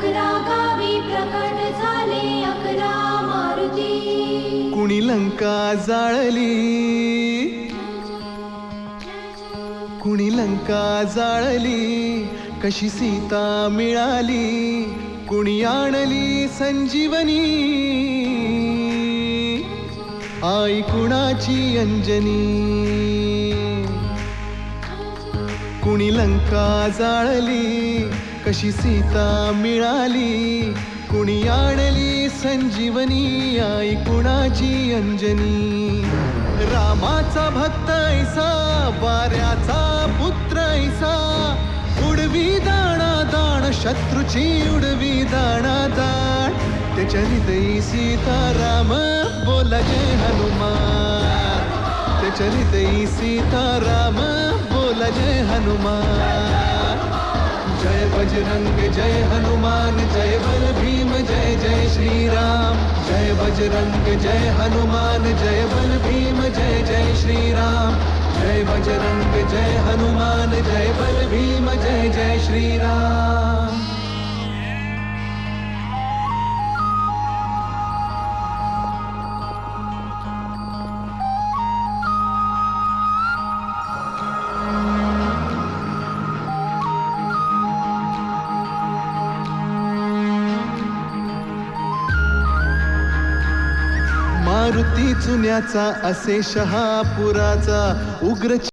11 गावी प्रकट झाले 11 मारुती. कुणी लंका जाळली, कुणी लंका जाळली, कशी सीता मिळाली, कुणी आणली संजीवनी, आई कुणाची अंजनी. कुणी लंका जाळली, कशी सीता मिळाली, कुणी आणली संजीवनी, आई कुणाची अंजनी. रामाचा भक्त ऐसा, वाऱ्याचा पुत्र ऐसा, उडवी दाणा दाण, शत्रूची उडवी दाणा दाण. त्याच्या हृदयी सीताराम, बोला जय हनुमान. त्याच्या हृदयी सीताराम, बोला जय हनुमान. जय बजरंग जय हनुमान, जय बल भीम जय जय श्रीराम. जय बजरंग जय हनुमान, जय बल भीम जय जय श्रीराम. जय बजरंग जय हनुमान, जय बल भीम जय जय श्रीराम. मारुती जुन्याचा असे शहापुराचा, उग्र